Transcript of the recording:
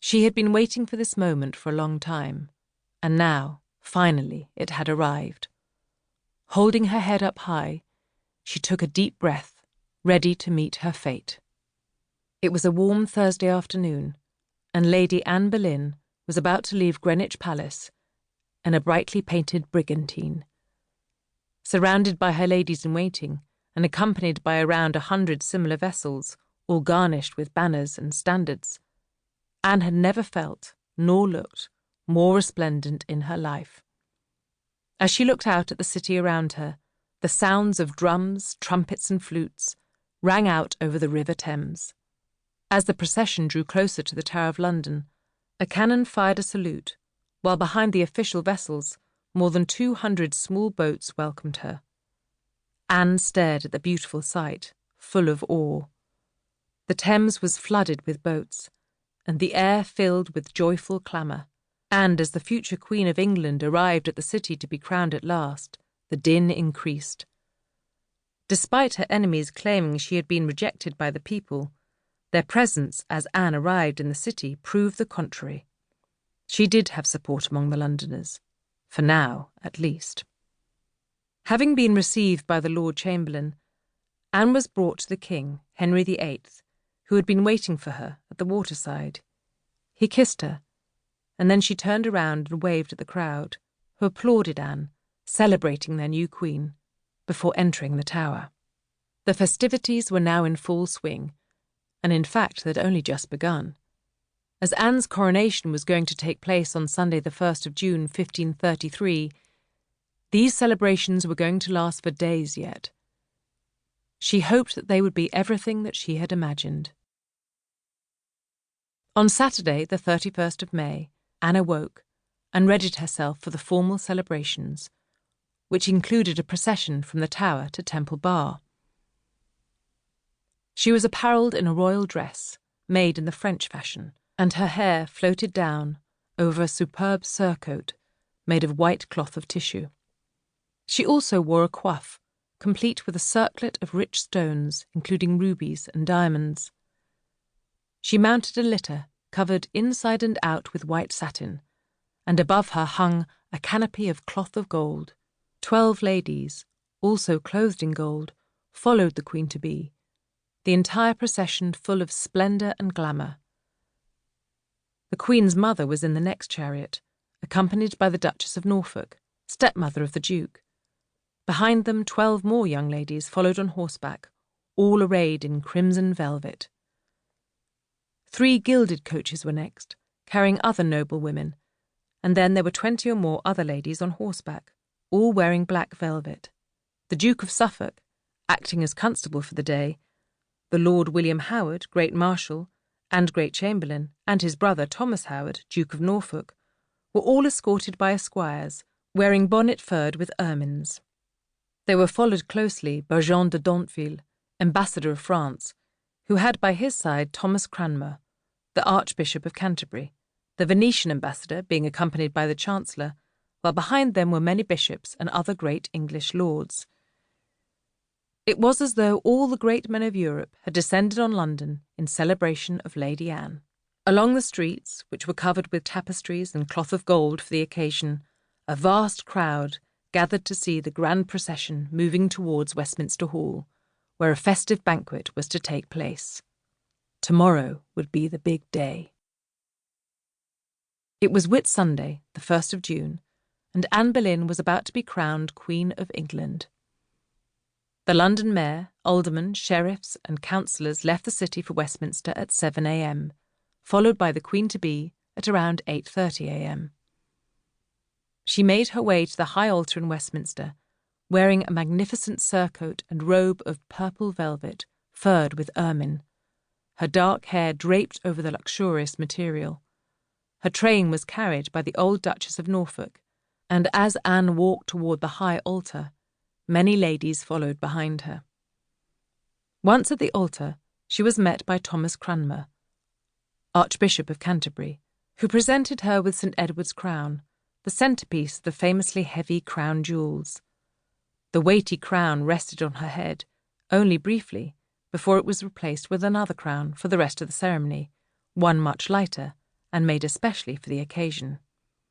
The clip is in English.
She had been waiting for this moment for a long time, and now, finally, it had arrived. Holding her head up high, she took a deep breath, ready to meet her fate. It was a warm Thursday afternoon, and Lady Anne Boleyn was about to leave Greenwich Palace in a brightly painted brigantine. Surrounded by her ladies-in-waiting and accompanied by around 100 similar vessels, all garnished with banners and standards, Anne had never felt, nor looked, more resplendent in her life. As she looked out at the city around her, the sounds of drums, trumpets and flutes rang out over the River Thames. As the procession drew closer to the Tower of London, a cannon fired a salute, while behind the official vessels, more than 200 small boats welcomed her. Anne stared at the beautiful sight, full of awe. The Thames was flooded with boats, and the air filled with joyful clamour, and as the future Queen of England arrived at the city to be crowned at last, the din increased. Despite her enemies claiming she had been rejected by the people, their presence as Anne arrived in the city proved the contrary. She did have support among the Londoners, for now, at least. Having been received by the Lord Chamberlain, Anne was brought to the King, Henry VIII, who had been waiting for her at the waterside. He kissed her, and then she turned around and waved at the crowd, who applauded Anne, celebrating their new queen, before entering the Tower. The festivities were now in full swing, and in fact they'd only just begun. As Anne's coronation was going to take place on Sunday the 1st of June 1533, these celebrations were going to last for days yet. She hoped that they would be everything that she had imagined. On Saturday, the 31st of May, Anne awoke and readied herself for the formal celebrations, which included a procession from the Tower to Temple Bar. She was apparelled in a royal dress, made in the French fashion, and her hair floated down over a superb surcoat made of white cloth of tissue. She also wore a coif, complete with a circlet of rich stones, including rubies and diamonds. She mounted a litter covered inside and out with white satin, and above her hung a canopy of cloth of gold. 12 ladies, also clothed in gold, followed the Queen-to-be, the entire procession full of splendour and glamour. The Queen's mother was in the next chariot, accompanied by the Duchess of Norfolk, stepmother of the Duke. Behind them 12 more young ladies followed on horseback, all arrayed in crimson velvet. 3 gilded coaches were next, carrying other noble women, and then there were 20 or more other ladies on horseback, all wearing black velvet. The Duke of Suffolk, acting as constable for the day, the Lord William Howard, Great Marshal, and Great Chamberlain, and his brother Thomas Howard, Duke of Norfolk, were all escorted by esquires, wearing bonnet furred with ermines. They were followed closely by Jean de Dentville, Ambassador of France, who had by his side Thomas Cranmer, the Archbishop of Canterbury, the Venetian ambassador being accompanied by the Chancellor, while behind them were many bishops and other great English lords. It was as though all the great men of Europe had descended on London in celebration of Lady Anne. Along the streets, which were covered with tapestries and cloth of gold for the occasion, a vast crowd gathered to see the grand procession moving towards Westminster Hall, where a festive banquet was to take place. Tomorrow would be the big day. It was Whitsunday, the 1st of June, and Anne Boleyn was about to be crowned Queen of England. The London mayor, aldermen, sheriffs and councillors left the city for Westminster at 7 a.m, followed by the Queen-to-be at around 8:30 a.m. She made her way to the high altar in Westminster, wearing a magnificent surcoat and robe of purple velvet, furred with ermine, her dark hair draped over the luxurious material. Her train was carried by the old Duchess of Norfolk, and as Anne walked toward the high altar, many ladies followed behind her. Once at the altar, she was met by Thomas Cranmer, Archbishop of Canterbury, who presented her with St. Edward's crown, the centrepiece of the famously heavy crown jewels. The weighty crown rested on her head, only briefly, before it was replaced with another crown for the rest of the ceremony, one much lighter, and made especially for the occasion.